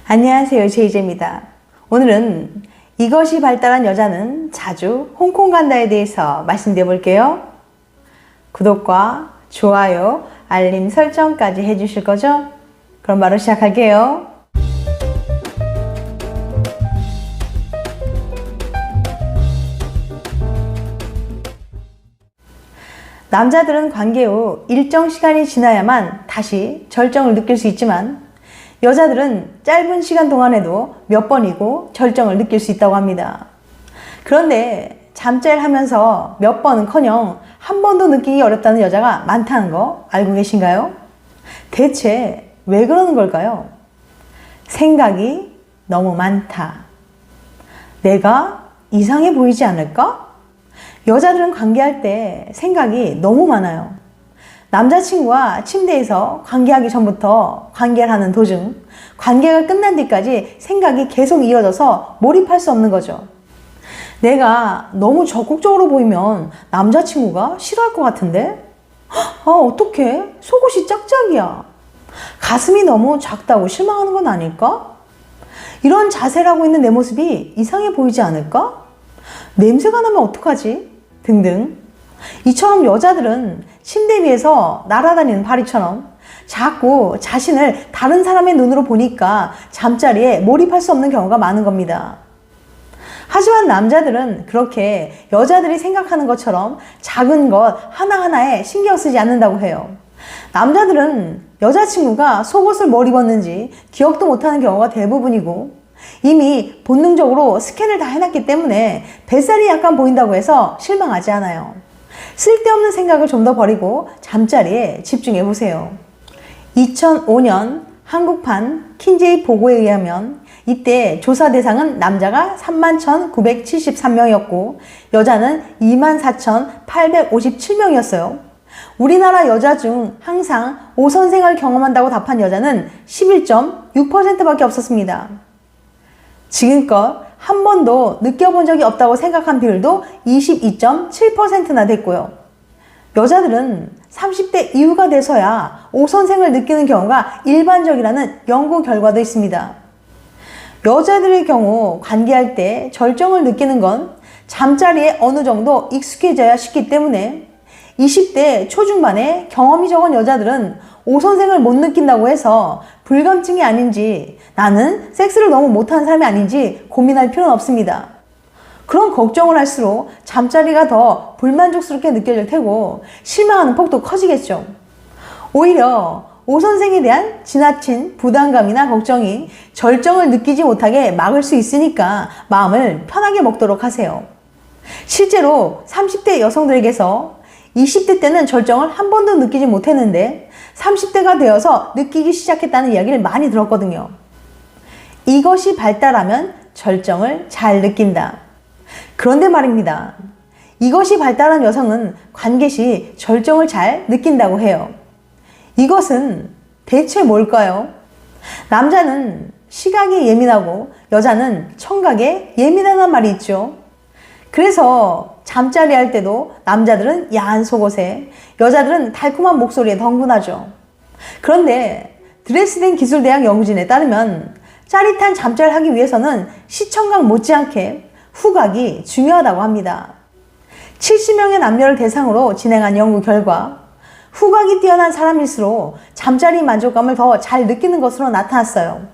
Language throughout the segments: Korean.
안녕하세요, 제이제입니다. 오늘은 이것이 발달한 여자는 자주 홍콩 간다에 대해서 말씀드려 볼게요. 구독과 좋아요, 알림 설정까지 해주실 거죠? 그럼 바로 시작할게요. 남자들은 관계 후 일정 시간이 지나야만 다시 절정을 느낄 수 있지만 여자들은 짧은 시간 동안에도 몇 번이고 절정을 느낄 수 있다고 합니다. 그런데 잠자리를 하면서 몇 번은커녕 한 번도 느끼기 어렵다는 여자가 많다는 거 알고 계신가요? 대체 왜 그러는 걸까요? 생각이 너무 많다. 내가 이상해 보이지 않을까? 여자들은 관계할 때 생각이 너무 많아요. 남자친구와 침대에서 관계하기 전부터 관계를 하는 도중, 관계가 끝난 뒤까지 생각이 계속 이어져서 몰입할 수 없는 거죠. 내가 너무 적극적으로 보이면 남자친구가 싫어할 것 같은데? 어떡해? 속옷이 짝짝이야. 가슴이 너무 작다고 실망하는 건 아닐까? 이런 자세를 하고 있는 내 모습이 이상해 보이지 않을까? 냄새가 나면 어떡하지? 등등. 이처럼 여자들은 침대 위에서 날아다니는 파리처럼 자꾸 자신을 다른 사람의 눈으로 보니까 잠자리에 몰입할 수 없는 경우가 많은 겁니다. 하지만 남자들은 그렇게 여자들이 생각하는 것처럼 작은 것 하나하나에 신경 쓰지 않는다고 해요. 남자들은 여자친구가 속옷을 뭘 입었는지 기억도 못하는 경우가 대부분이고 이미 본능적으로 스캔을 다 해놨기 때문에 뱃살이 약간 보인다고 해서 실망하지 않아요. 쓸데없는 생각을 좀 더 버리고 잠자리에 집중해 보세요. 2005년 한국판 킨제이 보고에 의하면 이때 조사 대상은 남자가 31,973명이었고 여자는 24,857명이었어요. 우리나라 여자 중 항상 오선생을 경험한다고 답한 여자는 11.6%밖에 없었습니다. 지금껏 한 번도 느껴본 적이 없다고 생각한 비율도 22.7%나 됐고요. 여자들은 30대 이후가 돼서야 오선생을 느끼는 경우가 일반적이라는 연구 결과도 있습니다. 여자들의 경우 관계할 때 절정을 느끼는 건 잠자리에 어느 정도 익숙해져야 쉽기 때문에 20대 초중반에 경험이 적은 여자들은 오선생을 못 느낀다고 해서 불감증이 아닌지 나는 섹스를 너무 못하는 사람이 아닌지 고민할 필요는 없습니다. 그런 걱정을 할수록 잠자리가 더 불만족스럽게 느껴질 테고 실망하는 폭도 커지겠죠. 오히려 오선생에 대한 지나친 부담감이나 걱정이 절정을 느끼지 못하게 막을 수 있으니까 마음을 편하게 먹도록 하세요. 실제로 30대 여성들에게서 20대 때는 절정을 한 번도 느끼지 못했는데 30대가 되어서 느끼기 시작했다는 이야기를 많이 들었거든요. 이것이 발달하면 절정을 잘 느낀다. 그런데 말입니다. 이것이 발달한 여성은 관계 시 절정을 잘 느낀다고 해요. 이것은 대체 뭘까요? 남자는 시각에 예민하고 여자는 청각에 예민하단 말이 있죠. 그래서 잠자리 할 때도 남자들은 야한 속옷에 여자들은 달콤한 목소리에 덩근하죠. 그런데 드레스덴 기술대학 연구진에 따르면 짜릿한 잠자리를 하기 위해서는 시청각 못지않게 후각이 중요하다고 합니다. 70명의 남녀를 대상으로 진행한 연구 결과 후각이 뛰어난 사람일수록 잠자리 만족감을 더 잘 느끼는 것으로 나타났어요.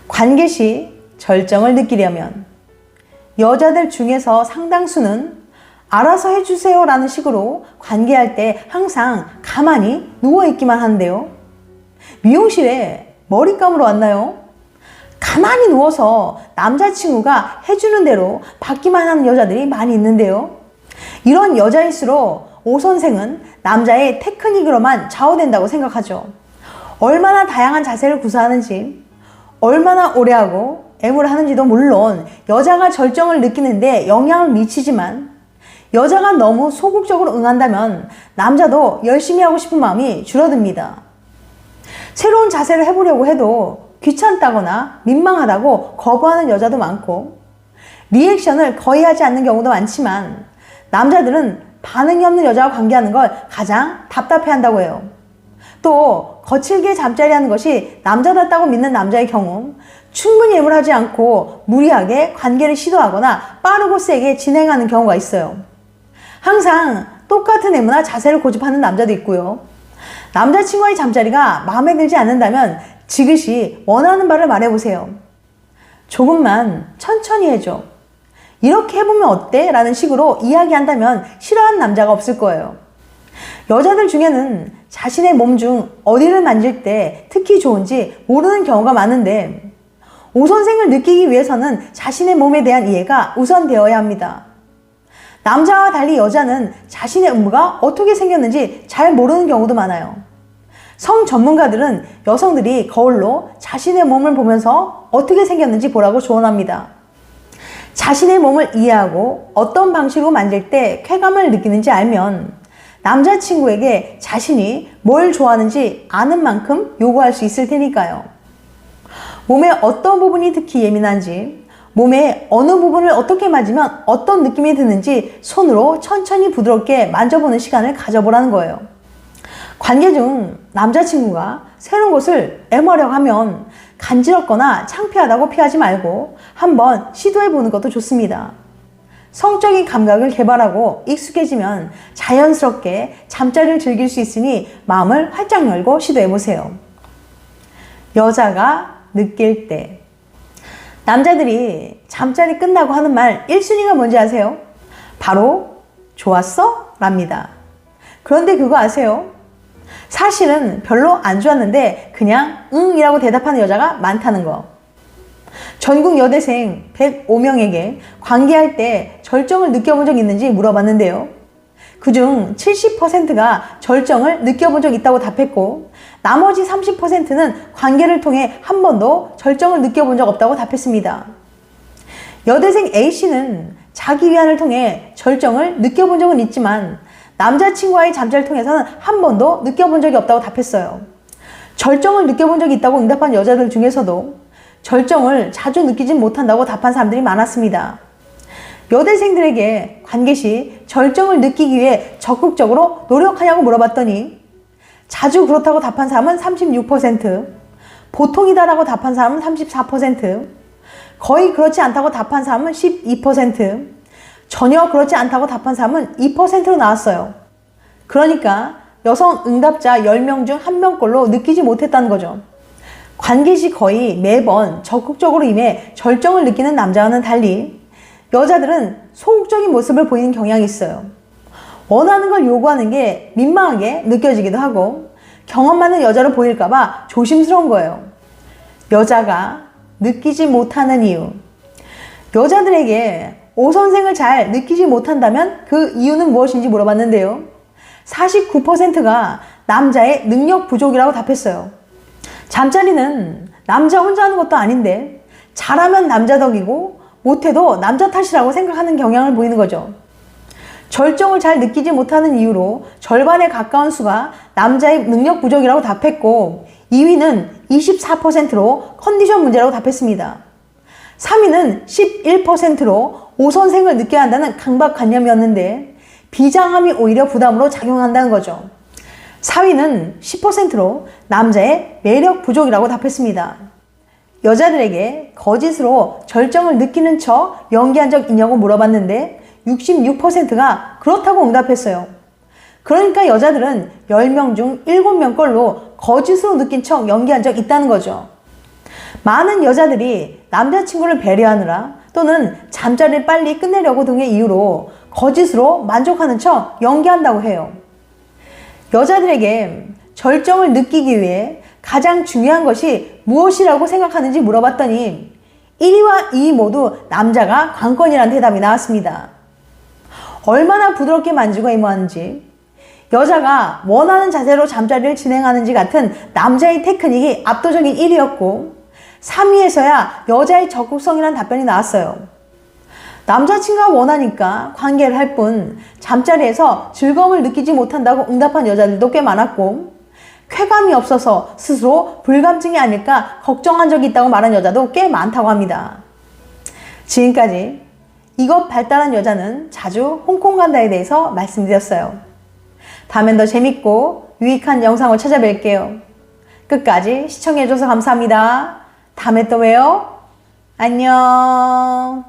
관계 시 절정을 느끼려면 여자들 중에서 상당수는 알아서 해주세요 라는 식으로 관계할 때 항상 가만히 누워있기만 하는데요. 미용실에 머리 감으러 왔나요? 가만히 누워서 남자친구가 해주는 대로 받기만 하는 여자들이 많이 있는데요. 이런 여자일수록 오선생은 남자의 테크닉으로만 좌우된다고 생각하죠. 얼마나 다양한 자세를 구사하는지, 얼마나 오래 하고 애무를 하는지도 물론 여자가 절정을 느끼는데 영향을 미치지만 여자가 너무 소극적으로 응한다면 남자도 열심히 하고 싶은 마음이 줄어듭니다. 새로운 자세를 해보려고 해도 귀찮다거나 민망하다고 거부하는 여자도 많고 리액션을 거의 하지 않는 경우도 많지만 남자들은 반응이 없는 여자와 관계하는 걸 가장 답답해한다고 해요. 또 거칠게 잠자리 하는 것이 남자답다고 믿는 남자의 경우 충분히 애무하지 않고 무리하게 관계를 시도하거나 빠르고 세게 진행하는 경우가 있어요. 항상 똑같은 애무나 자세를 고집하는 남자도 있고요. 남자친구와의 잠자리가 마음에 들지 않는다면 지그시 원하는 바를 말해보세요. 조금만 천천히 해줘. 이렇게 해보면 어때? 라는 식으로 이야기한다면 싫어하는 남자가 없을 거예요. 여자들 중에는 자신의 몸 중 어디를 만질 때 특히 좋은지 모르는 경우가 많은데 오선생을 느끼기 위해서는 자신의 몸에 대한 이해가 우선되어야 합니다. 남자와 달리 여자는 자신의 음부가 어떻게 생겼는지 잘 모르는 경우도 많아요. 성 전문가들은 여성들이 거울로 자신의 몸을 보면서 어떻게 생겼는지 보라고 조언합니다. 자신의 몸을 이해하고 어떤 방식으로 만질 때 쾌감을 느끼는지 알면 남자친구에게 자신이 뭘 좋아하는지 아는 만큼 요구할 수 있을 테니까요. 몸의 어떤 부분이 특히 예민한지, 몸의 어느 부분을 어떻게 맞으면 어떤 느낌이 드는지 손으로 천천히 부드럽게 만져보는 시간을 가져보라는 거예요. 관계 중 남자친구가 새로운 곳을 애무하려고 하면 간지럽거나 창피하다고 피하지 말고 한번 시도해보는 것도 좋습니다. 성적인 감각을 개발하고 익숙해지면 자연스럽게 잠자리를 즐길 수 있으니 마음을 활짝 열고 시도해보세요. 여자가 느낄 때 남자들이 잠자리 끝나고 하는 말 1순위가 뭔지 아세요? 바로 좋았어? 랍니다. 그런데 그거 아세요? 사실은 별로 안 좋았는데 그냥 응 이라고 대답하는 여자가 많다는 거. 전국 여대생 105명에게 관계할 때 절정을 느껴본 적 있는지 물어봤는데요. 그중 70%가 절정을 느껴본 적 있다고 답했고 나머지 30%는 관계를 통해 한 번도 절정을 느껴본 적 없다고 답했습니다. 여대생 A씨는 자기 위안을 통해 절정을 느껴본 적은 있지만 남자친구와의 잠자리를 통해서는 한 번도 느껴본 적이 없다고 답했어요. 절정을 느껴본 적이 있다고 응답한 여자들 중에서도 절정을 자주 느끼진 못한다고 답한 사람들이 많았습니다. 여대생들에게 관계 시 절정을 느끼기 위해 적극적으로 노력하냐고 물어봤더니 자주 그렇다고 답한 사람은 36%, 보통이다라고 답한 사람은 34%, 거의 그렇지 않다고 답한 사람은 12%, 전혀 그렇지 않다고 답한 사람은 2%로 나왔어요. 그러니까 여성 응답자 10명 중 1명꼴로 느끼지 못했다는 거죠. 관계 시 거의 매번 적극적으로 임해 절정을 느끼는 남자와는 달리 여자들은 소극적인 모습을 보이는 경향이 있어요. 원하는 걸 요구하는 게 민망하게 느껴지기도 하고 경험 많은 여자로 보일까봐 조심스러운 거예요. 여자가 느끼지 못하는 이유. 여자들에게 오선생을 잘 느끼지 못한다면 그 이유는 무엇인지 물어봤는데요. 49%가 남자의 능력 부족이라고 답했어요. 잠자리는 남자 혼자 하는 것도 아닌데 잘하면 남자 덕이고 못해도 남자 탓이라고 생각하는 경향을 보이는 거죠. 절정을 잘 느끼지 못하는 이유로 절반에 가까운 수가 남자의 능력 부족이라고 답했고 2위는 24%로 컨디션 문제라고 답했습니다. 3위는 11%로 오선생을 느껴야 한다는 강박관념이었는데 비장함이 오히려 부담으로 작용한다는 거죠. 4위는 10%로 남자의 매력 부족이라고 답했습니다. 여자들에게 거짓으로 절정을 느끼는 척 연기한 적 있냐고 물어봤는데 66%가 그렇다고 응답했어요. 그러니까 여자들은 10명 중 7명 걸로 거짓으로 느낀 척 연기한 적 있다는 거죠. 많은 여자들이 남자친구를 배려하느라 또는 잠자리를 빨리 끝내려고 등의 이유로 거짓으로 만족하는 척 연기한다고 해요. 여자들에게 절정을 느끼기 위해 가장 중요한 것이 무엇이라고 생각하는지 물어봤더니 1위와 2위 모두 남자가 관건이라는 대답이 나왔습니다. 얼마나 부드럽게 만지고 애무하는지, 여자가 원하는 자세로 잠자리를 진행하는지 같은 남자의 테크닉이 압도적인 1위였고 3위에서야 여자의 적극성이라는 답변이 나왔어요. 남자친구가 원하니까 관계를 할 뿐 잠자리에서 즐거움을 느끼지 못한다고 응답한 여자들도 꽤 많았고 쾌감이 없어서 스스로 불감증이 아닐까 걱정한 적이 있다고 말한 여자도 꽤 많다고 합니다. 지금까지 이것 발달한 여자는 자주 홍콩 간다에 대해서 말씀드렸어요. 다음엔 더 재밌고 유익한 영상을 찾아뵐게요. 끝까지 시청해줘서 감사합니다. 다음에 또 봬요. 안녕.